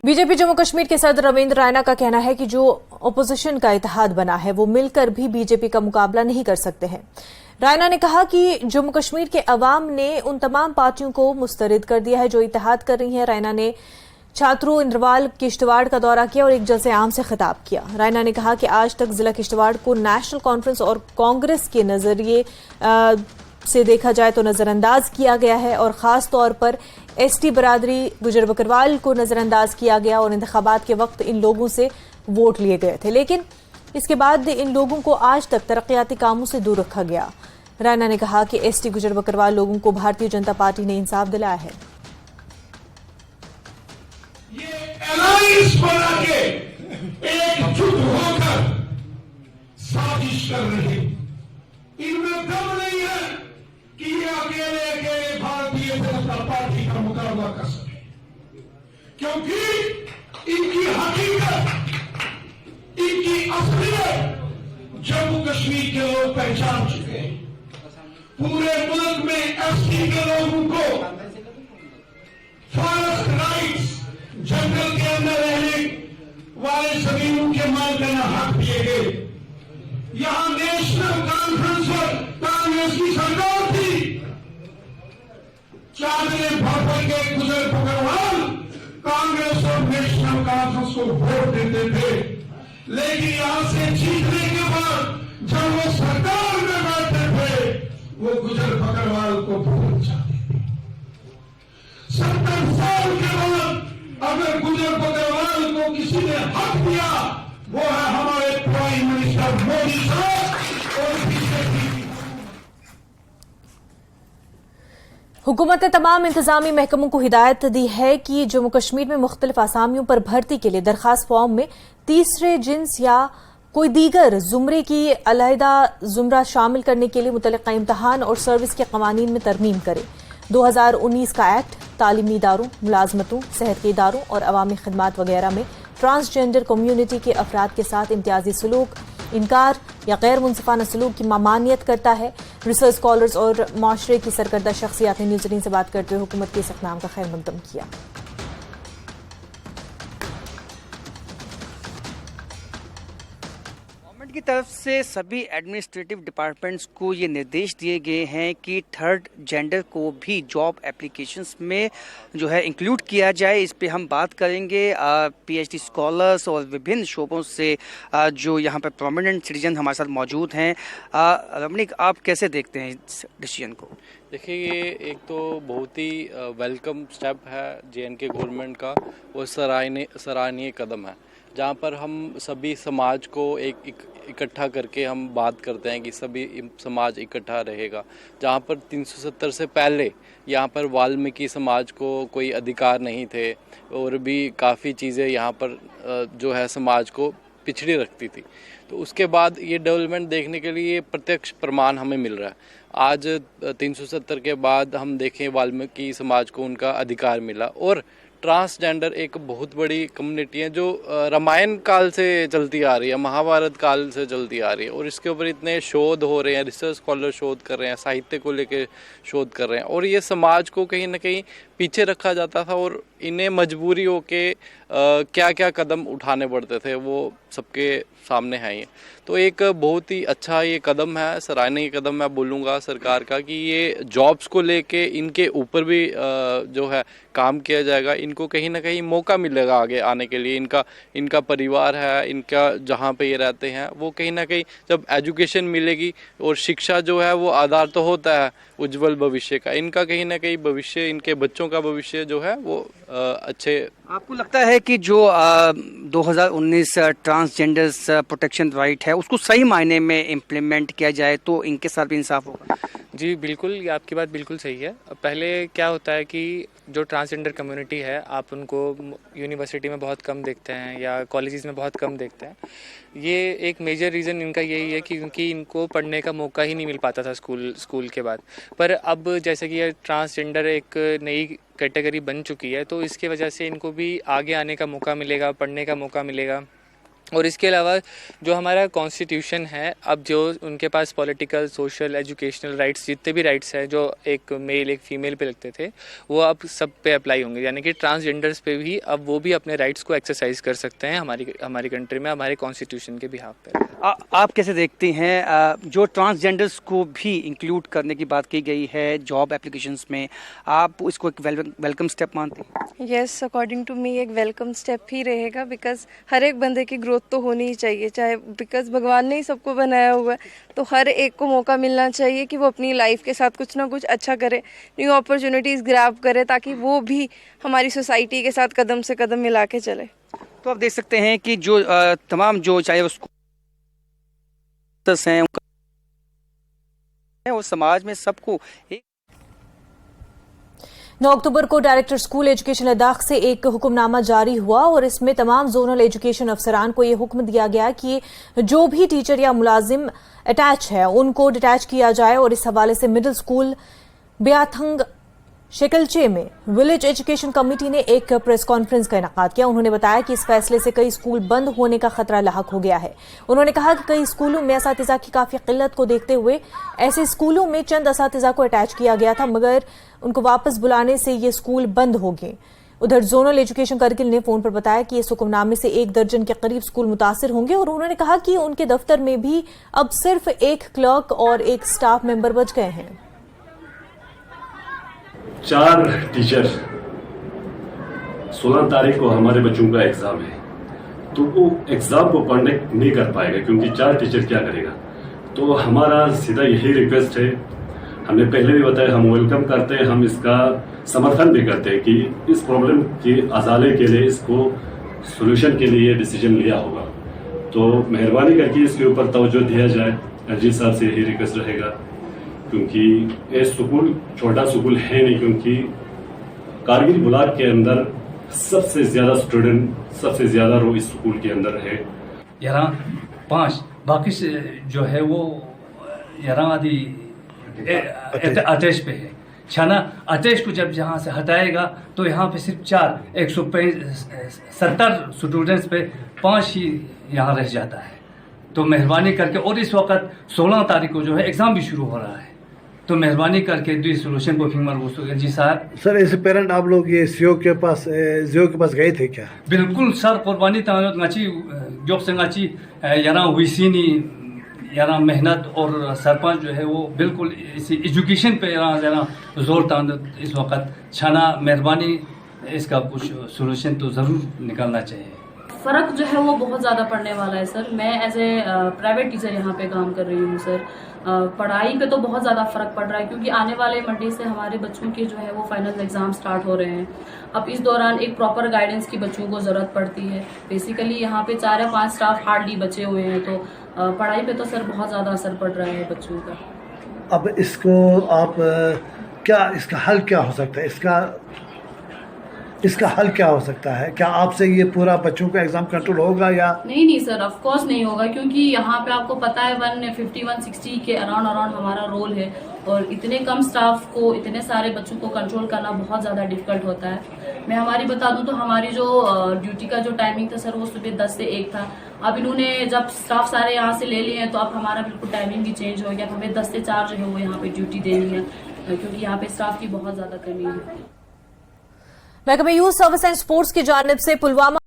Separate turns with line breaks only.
BJP Jammu Kashmir के सदर रविंद्र रैना का कहना है कि जो ओपोजिशन का इत्तेहाद बना है वो मिलकर भी बीजेपी का मुकाबला नहीं कर सकते हैं। रैना ने कहा कि जम्मू कश्मीर के अवाम ने उन तमाम पार्टियों को मुस्तरद कर दिया है जो इत्तेहाद कर रही हैं। रैना ने छात्रों इंद्रवाल किश्तवाड़ का दौरा किया और एक जलसे आम से खिताब किया। रैना ने कहा कि आज तक जिला किश्तवाड़ को नेशनल कॉन्फ्रेंस और कांग्रेस के नजरिए से देखा जाए तो नजरअंदाज किया गया है और खास तौर पर एसटी बरादरी गुजर बकरवाल को नजरअंदाज किया गया और इंतखाबात के वक्त इन लोगों से वोट लिए गए थे, लेकिन इसके बाद इन लोगों को आज तक तरक्याती कामों से दूर रखा गया। रैना ने कहा कि एसटी गुजर बकरवाल लोगों को भारतीय जनता पार्टी ने इंसाफ दिलाया है।
बना के एकजुट होकर साजिश कर रहे, इनमें दम नहीं है कि ये अकेले अकेले भारतीय जनता पार्टी का मुकाबला कर सके, क्योंकि इनकी हकीकत, इनकी असलियत जम्मू कश्मीर के लोग पहचान चुके हैं। पूरे मुल्क में एसटी के लोगों को फॉरेस्ट राइट्स, जंगल के अंदर रहने वाले जमीनों के मालिक का हक दिए गए। यहां नेशनल कॉन्फ्रेंस पर कांग्रेस की सरकार थी, चादरे भर के गुजर बकरवाल कांग्रेस और नेशनल कॉन्फ्रेंस को वोट देते थे, लेकिन यहां से जीतने के बाद जब वो सरकार में बैठते थे वो गुजर बकरवाल को भूल जाते थे। 70 साल के बाद अगर गुजर बकरवाल को किसी ने हक दिया वो है हमारे प्राइम मिनिस्टर मोदी साहब और बीजेपी।
हुकूमत ने तमाम इंतजामी महकमों को हिदायत दी है कि जम्मू कश्मीर में मुख्तलिफ आसामियों पर भर्ती के लिए दरखास्त फॉर्म में तीसरे जिन्स या कोई दीगर जुमरे की अलहदा जुमरा शामिल करने के लिए मुतल्लिका इम्तहान और सर्विस के कवानीन में तरमीम करे। 2019 का एक्ट तालीमी इदारों, मुलाजमतों, सेहत के इदारों और अवामी खदमात वगैरह में ट्रांसजेंडर कम्युनिटी के अफराद के साथ इम्तियाजी सलूक, इनकार या गैर मुनसिफाना सलूक की ममानियत करता है। रिसर्च स्कॉलर्स और माशरे की सरकर्दा शख्सियात ने न्यूज़18 से बात करते हुए हुकूमत के इस इक़दाम का खैर मकदम किया।
की तरफ से सभी एडमिनिस्ट्रेटिव डिपार्टमेंट्स को ये निर्देश दिए गए हैं कि थर्ड जेंडर को भी जॉब एप्लीकेशंस में जो है इंक्लूड किया जाए। इस पे हम बात करेंगे पीएचडी स्कॉलर्स और विभिन्न शोबों से जो यहाँ पर प्रोमिनेंट सिटीजन हमारे साथ मौजूद हैं। रमणीक, आप कैसे देखते हैं इस डिसीजन को?
देखिए, ये एक तो बहुत ही वेलकम स्टेप है जेएनके गवर्नमेंट का और सराहनीय कदम है, जहाँ पर हम सभी समाज को एक इकट्ठा करके हम बात करते हैं कि सभी समाज इकट्ठा रहेगा। जहाँ पर 370 से पहले यहाँ पर वाल्मीकि समाज को कोई अधिकार नहीं थे और भी काफ़ी चीज़ें यहाँ पर जो है समाज को पिछड़ी रखती थी। तो उसके बाद ये डेवलपमेंट देखने के लिए प्रत्यक्ष प्रमाण हमें मिल रहा है। आज 370 के बाद हम देखें वाल्मीकि समाज को उनका अधिकार मिला और ट्रांसजेंडर एक बहुत बड़ी कम्युनिटी है जो रामायण काल से चलती आ रही है, महाभारत काल से चलती आ रही है और इसके ऊपर इतने शोध हो रहे हैं, रिसर्च स्कॉलर शोध कर रहे हैं, साहित्य को लेकर शोध कर रहे हैं और ये समाज को कहीं ना कहीं पीछे रखा जाता था और इन्हें मजबूरी हो के क्या क्या कदम उठाने पड़ते थे वो सबके सामने है। ये तो एक बहुत ही अच्छा ये कदम है, सराहनीय कदम मैं बोलूँगा सरकार का कि ये जॉब्स को लेके इनके ऊपर भी जो है काम किया जाएगा। इनको कहीं ना कहीं मौका मिलेगा आगे आने के लिए। इनका परिवार है, इनका जहाँ पे ये रहते हैं वो कहीं ना कहीं जब एजुकेशन मिलेगी और शिक्षा जो है वो आधार तो होता है उज्जवल भविष्य का, इनका कहीं ना कहीं भविष्य, इनके बच्चों का भविष्य जो है वो अच्छे।
आपको लगता है कि जो 2019 ट्रांसजेंडर्स प्रोटेक्शन राइट है उसको सही मायने में इम्प्लीमेंट किया जाए तो इनके साथ भी इंसाफ होगा?
जी बिल्कुल, ये आपकी बात बिल्कुल सही है। पहले क्या होता है कि जो ट्रांसजेंडर कम्युनिटी है आप उनको यूनिवर्सिटी में बहुत कम देखते हैं या कॉलेजेस में बहुत कम देखते हैं। ये एक मेजर रीज़न इनका यही है कि क्योंकि इनको पढ़ने का मौका ही नहीं मिल पाता था स्कूल के बाद। पर अब जैसे कि ये ट्रांसजेंडर एक नई कैटेगरी बन चुकी है तो इसकी वजह से इनको भी आगे आने का मौका मिलेगा, पढ़ने का मौका मिलेगा और इसके अलावा जो हमारा कॉन्स्टिट्यूशन है, अब जो उनके पास पॉलिटिकल, सोशल, एजुकेशनल राइट्स, जितने भी राइट्स हैं जो एक मेल एक फीमेल पे लगते थे, वो अब सब पे अप्लाई होंगे। यानी कि ट्रांसजेंडर्स पे भी अब वो भी अपने राइट्स को एक्सरसाइज कर सकते हैं हमारी कंट्री में, हमारे कॉन्स्टिट्यूशन के बिहाफ पे।
आप कैसे देखती हैं जो ट्रांसजेंडर्स को भी इंक्लूड करने की बात की गई है जॉब एप्लीकेशंस में, आप इसको एक वेलकम स्टेप मानती हैं?
यस, अकॉर्डिंग टू मी एक वेलकम स्टेप ही रहेगा, बिकॉज हर एक बंदे की ग्रोथ तो होनी ही चाहिए, चाहे बिकॉज भगवान ने ही सबको बनाया हुआ है, तो हर एक को मौका मिलना चाहिए कि वो अपनी लाइफ के साथ कुछ ना कुछ अच्छा करे, न्यू अपॉर्चुनिटीज़ ग्रैब करे, ताकि वो भी हमारी सोसाइटी के साथ कदम से कदम मिला के चले।
तो आप देख सकते हैं कि जो तमाम जो चाहे वो हैं और समाज में सबको
9 अक्टूबर को डायरेक्टर स्कूल एजुकेशन लद्दाख से एक हुक्मनामा जारी हुआ और इसमें तमाम जोनल एजुकेशन अफसरान को ये हुक्म दिया गया कि जो भी टीचर या मुलाजिम अटैच है उनको डिटैच किया जाए। और इस हवाले से मिडिल स्कूल ब्याथंग शेकलचे में विलेज एजुकेशन कमेटी ने एक प्रेस कॉन्फ्रेंस का इनेकाद किया। उन्होंने बताया कि इस फैसले से कई स्कूल बंद होने का खतरा लाहक हो गया है। उन्होंने कहा कि कई स्कूलों में असातिज़ा की काफ़ी किल्लत को देखते हुए ऐसे स्कूलों में चंद असातिज़ा को अटैच किया गया था, मगर उनको वापस बुलाने से ये स्कूल बंद हो गए। उधर जोनल एजुकेशन सर्किल ने फोन पर बताया कि इस हुक्मनामे से 1 दर्जन के करीब स्कूल मुतासिर होंगे और उन्होंने कहा कि उनके दफ्तर में भी अब सिर्फ एक क्लर्क और एक स्टाफ मेंबर बच गए हैं।
4 टीचर 16 तारीख को हमारे बच्चों का एग्जाम है, तो वो एग्जाम को कंडक्ट नहीं कर पाएगा क्योंकि 4 टीचर क्या करेगा। तो हमारा सीधा यही रिक्वेस्ट है, हमने पहले भी बताया, हम वेलकम करते हैं, हम इसका समर्थन भी करते हैं कि इस प्रॉब्लम के अजाले के लिए, इसको सोल्यूशन के लिए डिसीजन लिया होगा। तो मेहरबानी करके इसके ऊपर तवज्जो दिया जाए। एलजी साहब से यही रिक्वेस्ट रहेगा क्योंकि ये स्कूल छोटा स्कूल है नहीं, क्योंकि कारगिल ब्लॉक के अंदर सबसे ज्यादा स्टूडेंट, सबसे ज्यादा रो इस स्कूल के अंदर है।
यहाँ 5 बाकी से जो है वो यहाँ आदि अटैच पे है। छाना अटैच को जब यहाँ से हटाएगा तो यहाँ पे सिर्फ 170 स्टूडेंट्स पे 5 ही यहाँ रह जाता है। तो मेहरबानी करके, और इस वक्त 16 तारीख को जो है एग्जाम भी शुरू हो रहा है, तो मेहरबानी करके दी सोल्यूशन को फिंगर जी साहब।
सर ऐसे पेरेंट आप लोग ये सीओ के पास गए थे क्या?
बिल्कुल सर, कुर्बानी ताची जोक संगाची यहाँ हुईसीनी यहाँ मेहनत और सरपंच जो है वो बिल्कुल इसी एजुकेशन पे यहाँ जोर तान इस वक्त छाना। मेहरबानी इसका कुछ सोल्यूशन तो ज़रूर निकालना चाहिए।
फ़र्क जो है वो बहुत ज़्यादा पड़ने वाला है सर। मैं एज ए प्राइवेट टीचर यहाँ पे काम कर रही हूँ सर। पढ़ाई पे तो बहुत ज़्यादा फ़र्क पड़ रहा है क्योंकि आने वाले मंडे से हमारे बच्चों के जो है वो फाइनल एग्ज़ाम स्टार्ट हो रहे हैं। अब इस दौरान एक प्रॉपर गाइडेंस की बच्चों को ज़रूरत पड़ती है। बेसिकली यहाँ पे 4 या 5 स्टाफ हार्डली बचे हुए हैं, तो पढ़ाई पे तो सर बहुत ज़्यादा असर पड़ रहा है बच्चों का।
अब इसको आप क्या, इसका हल क्या हो सकता है? इसका हल क्या हो सकता है? क्या आपसे ये पूरा बच्चों का एग्जाम कंट्रोल होगा या
नहीं सर, ऑफ कोर्स नहीं होगा, क्योंकि यहाँ पे आपको पता है 150-160 के अराउंड हमारा रोल है और इतने कम स्टाफ को इतने सारे बच्चों को कंट्रोल करना बहुत ज़्यादा डिफिकल्ट होता है। मैं हमारी बता दूं तो हमारी जो ड्यूटी का जो टाइमिंग था सर वो सुबह 10 से 1 था। अब इन्होंने जब स्टाफ सारे यहाँ से ले लिए हैं तो अब हमारा बिल्कुल टाइमिंग भी चेंज हो गया। हमें 10 से 4 जो है वो यहाँ पे ड्यूटी देनी है क्योंकि यहाँ पे स्टाफ की बहुत ज़्यादा कमी है।
महकमे यूथ सर्विस एंड स्पोर्ट्स की जानिब से पुलवामा